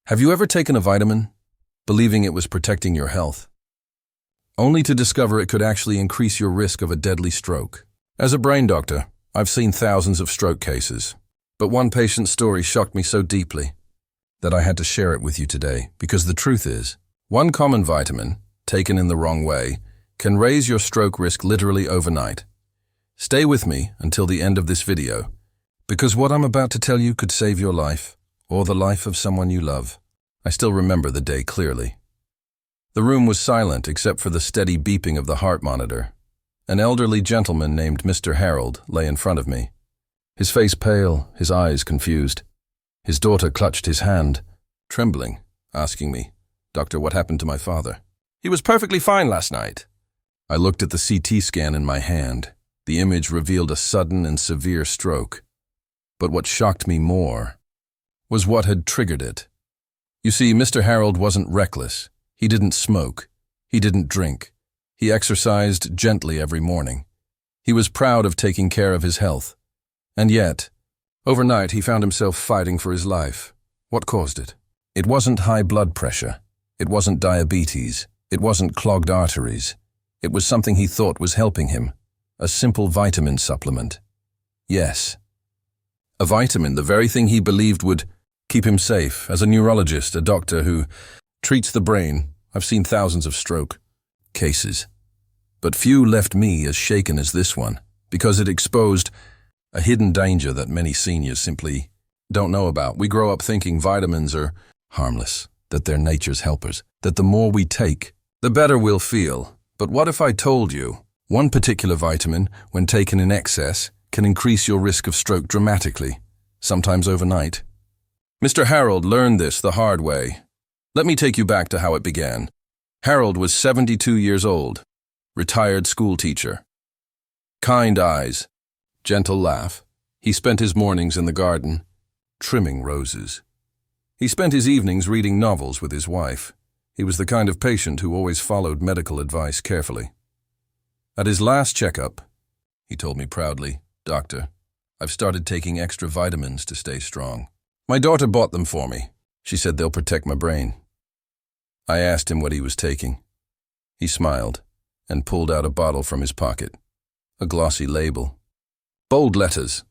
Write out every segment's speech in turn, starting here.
Have you ever taken a vitamin, believing it was protecting your health, only to discover it could actually increase your risk of a deadly stroke? As a brain doctor, I've seen thousands of stroke cases, but one patient's story shocked me so deeply that I had to share it with you today, because the truth is, one common vitamin, taken in the wrong way, can raise your stroke risk literally overnight. Stay with me until the end of this video, because what I'm about to tell you could save your life, or the life of someone you love. I still remember the day clearly. The room was silent except for the steady beeping of the heart monitor. An elderly gentleman named Mr. Harold lay in front of me, his face pale, his eyes confused. His daughter clutched his hand, trembling, asking me, "Doctor, what happened to my father?" "He was perfectly fine last night." I looked at the CT scan in my hand. The image revealed a sudden and severe stroke. But what shocked me more was what had triggered it. You see, Mr. Harold wasn't reckless. He didn't smoke. He didn't drink. He exercised gently every morning. He was proud of taking care of his health. And yet, overnight he found himself fighting for his life. What caused it? It wasn't high blood pressure. It wasn't diabetes. It wasn't clogged arteries. It was something he thought was helping him. A simple vitamin supplement. Yes. A vitamin, the very thing he believed would keep him safe. As a neurologist, a doctor who treats the brain, I've seen thousands of stroke cases. But few left me as shaken as this one, because it exposed a hidden danger that many seniors simply don't know about. We grow up thinking vitamins are harmless, that they're nature's helpers, that the more we take, the better we'll feel. But what if I told you one particular vitamin, when taken in excess, can increase your risk of stroke dramatically, sometimes overnight? Mr. Harold learned this the hard way. Let me take you back to how it began. Harold was 72 years old, retired school teacher. Kind eyes, gentle laugh. He spent his mornings in the garden, trimming roses. He spent his evenings reading novels with his wife. He was the kind of patient who always followed medical advice carefully. At his last checkup, he told me proudly, "Doctor, I've started taking extra vitamins to stay strong. My daughter bought them for me. She said they'll protect my brain." I asked him what he was taking. He smiled and pulled out a bottle from his pocket. A glossy label. Bold letters.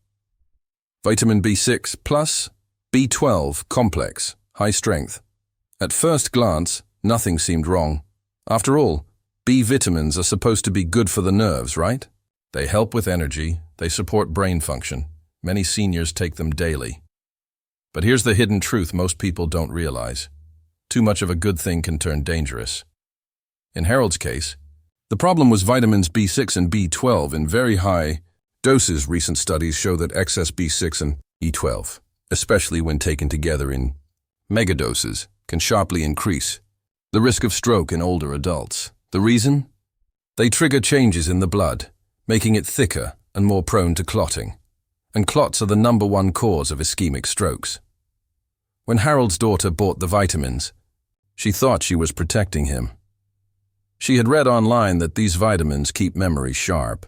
Vitamin B6 plus B12 complex, high strength. At first glance, nothing seemed wrong. After all, B vitamins are supposed to be good for the nerves, right? They help with energy, they support brain function. Many seniors take them daily. But here's the hidden truth most people don't realize. Too much of a good thing can turn dangerous. In Harold's case, the problem was vitamins B6 and B12 in very high doses. Recent studies show that excess B6 and B12, especially when taken together in megadoses, can sharply increase the risk of stroke in older adults. The reason? They trigger changes in the blood, making it thicker and more prone to clotting. And clots are the #1 cause of ischemic strokes. When Harold's daughter bought the vitamins, she thought she was protecting him. She had read online that these vitamins keep memory sharp.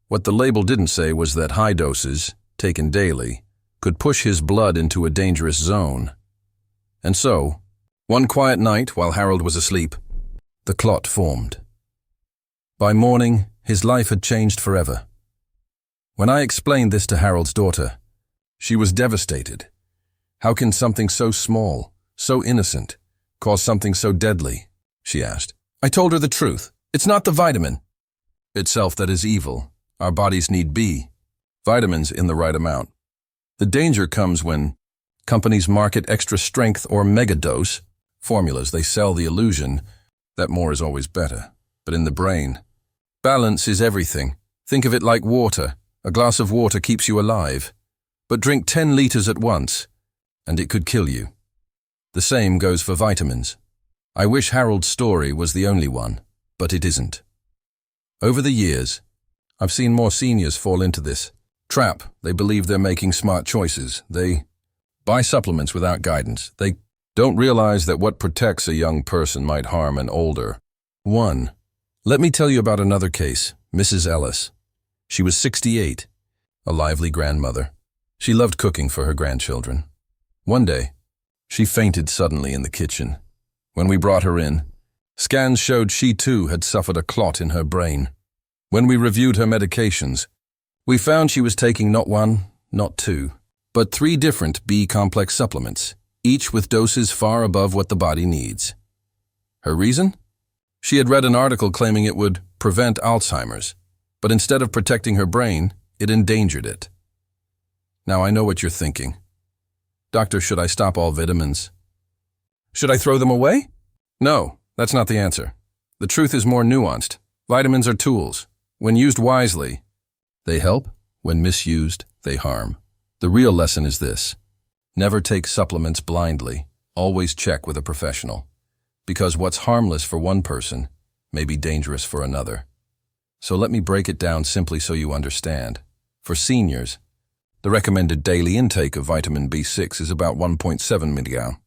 What the label didn't say was that high doses, taken daily, could push his blood into a dangerous zone. And so, one quiet night while Harold was asleep, the clot formed. By morning, his life had changed forever. When I explained this to Harold's daughter, she was devastated. How can something so small, so innocent, cause something so deadly? She asked. I told her the truth. It's not the vitamin itself that is evil. Our bodies need B vitamins in the right amount. The danger comes when companies market extra strength or megadose formulas. They sell the illusion that more is always better. But in the brain, balance is everything. Think of it like water. A glass of water keeps you alive, but drink 10 liters at once, and it could kill you. The same goes for vitamins. I wish Harold's story was the only one, but it isn't. Over the years, I've seen more seniors fall into this trap. They believe they're making smart choices. They buy supplements without guidance. They don't realize that what protects a young person might harm an older one. Let me tell you about another case, Mrs. Ellis. She was 68, a lively grandmother. She loved cooking for her grandchildren. One day, She fainted suddenly in the kitchen. When we brought her in, scans showed she too had suffered a clot in her brain. When we reviewed her medications, we found she was taking not one, not two, but 3 different B-complex supplements, each with doses far above what the body needs. Her reason? She had read an article claiming it would prevent Alzheimer's, but instead of protecting her brain, it endangered it. Now I know what you're thinking. Doctor, should I stop all vitamins? Should I throw them away? No, that's not the answer. The truth is more nuanced. Vitamins are tools. When used wisely, they help. When misused, they harm. The real lesson is this: never take supplements blindly. Always check with a professional. Because what's harmless for one person may be dangerous for another. So let me break it down simply so you understand. For seniors, the recommended daily intake of vitamin B6 is about 1.7 mg.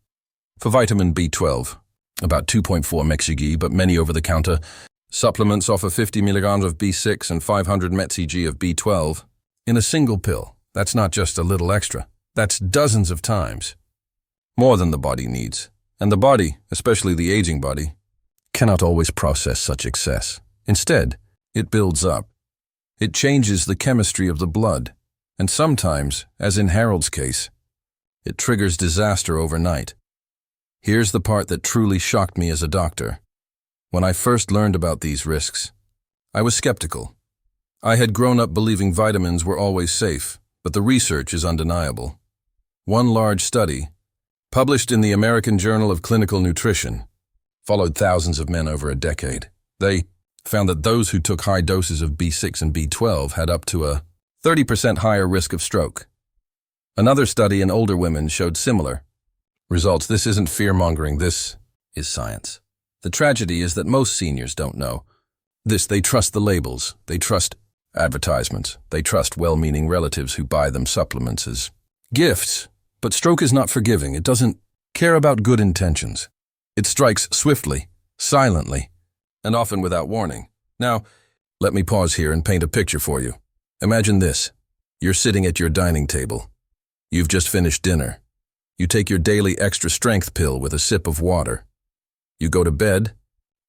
For vitamin B12, about 2.4 mg, but many over-the-counter supplements offer 50 mg of B6 and 500 mg of B12 in a single pill. That's not just a little extra. That's dozens of times more than the body needs. And the body, especially the aging body, cannot always process such excess. Instead, it builds up. It changes the chemistry of the blood. And sometimes, as in Harold's case, it triggers disaster overnight. Here's the part that truly shocked me as a doctor. When I first learned about these risks, I was skeptical. I had grown up believing vitamins were always safe, but the research is undeniable. One large study, published in the American Journal of Clinical Nutrition, followed thousands of men over a decade. They found that those who took high doses of B6 and B12 had up to a 30% higher risk of stroke. Another study in older women showed similar results. This isn't fear-mongering, this is science. The tragedy is that most seniors don't know this. They trust the labels, they trust advertisements, they trust well-meaning relatives who buy them supplements as gifts. But stroke is not forgiving. It doesn't care about good intentions. It strikes swiftly, silently, and often without warning. Now, let me pause here and paint a picture for you. Imagine this. You're sitting at your dining table. You've just finished dinner. You take your daily extra strength pill with a sip of water. You go to bed,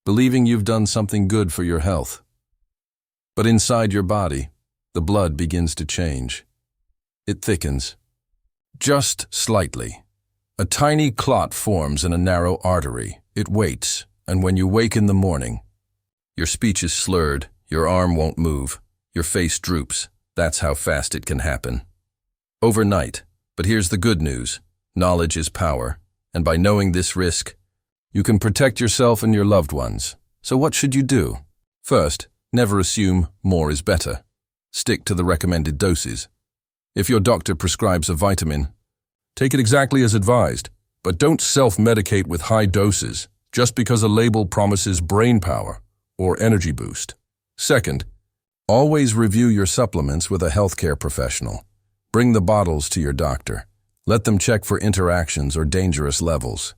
believing you've done something good for your health. But inside your body, the blood begins to change. It thickens. Just slightly. A tiny clot forms in a narrow artery. It waits, and when you wake in the morning, your speech is slurred, your arm won't move, your face droops. That's how fast it can happen. Overnight. But here's the good news. Knowledge is power, and by knowing this risk, you can protect yourself and your loved ones. So what should you do? First, never assume more is better. Stick to the recommended doses. If your doctor prescribes a vitamin, take it exactly as advised, but don't self-medicate with high doses just because a label promises brain power or energy boost. Second, always review your supplements with a healthcare professional. Bring the bottles to your doctor. Let them check for interactions or dangerous levels.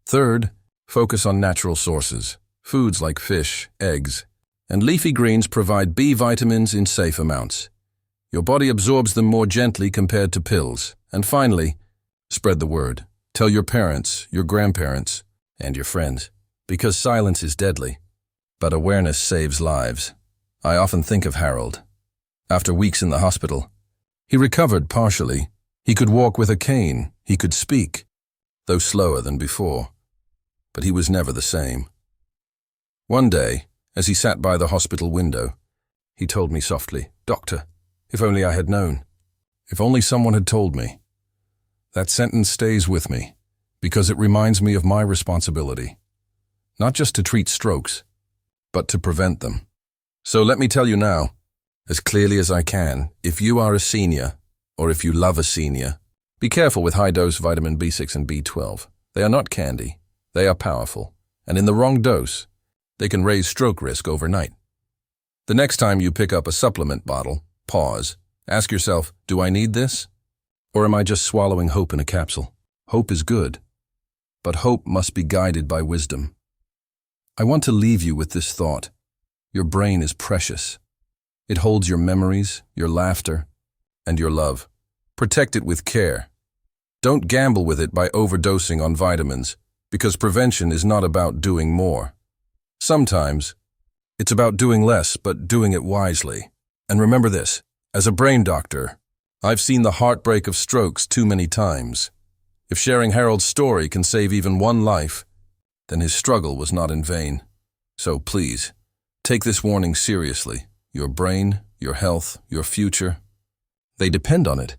Third, focus on natural sources. Foods like fish, eggs, and leafy greens provide B vitamins in safe amounts. Your body absorbs them more gently compared to pills. And finally, spread the word. Tell your parents, your grandparents, and your friends. Because silence is deadly, but awareness saves lives. I often think of Harold. After weeks in the hospital, he recovered partially. He could walk with a cane. He could speak, though slower than before. But he was never the same. One day, as he sat by the hospital window, he told me softly, "Doctor, if only I had known. If only someone had told me." That sentence stays with me because it reminds me of my responsibility, not just to treat strokes, but to prevent them. So let me tell you now, as clearly as I can, if you are a senior, or if you love a senior, be careful with high-dose vitamin B6 and B12. They are not candy. They are powerful. And in the wrong dose, they can raise stroke risk overnight. The next time you pick up a supplement bottle, pause. Ask yourself, do I need this? Or am I just swallowing hope in a capsule? Hope is good, but hope must be guided by wisdom. I want to leave you with this thought. Your brain is precious. It holds your memories, your laughter, and your love. Protect it with care. Don't gamble with it by overdosing on vitamins, because prevention is not about doing more. Sometimes, it's about doing less, but doing it wisely. And remember this, as a brain doctor, I've seen the heartbreak of strokes too many times. If sharing Harold's story can save even one life, then his struggle was not in vain. So please, take this warning seriously. Your brain, your health, your future, they depend on it.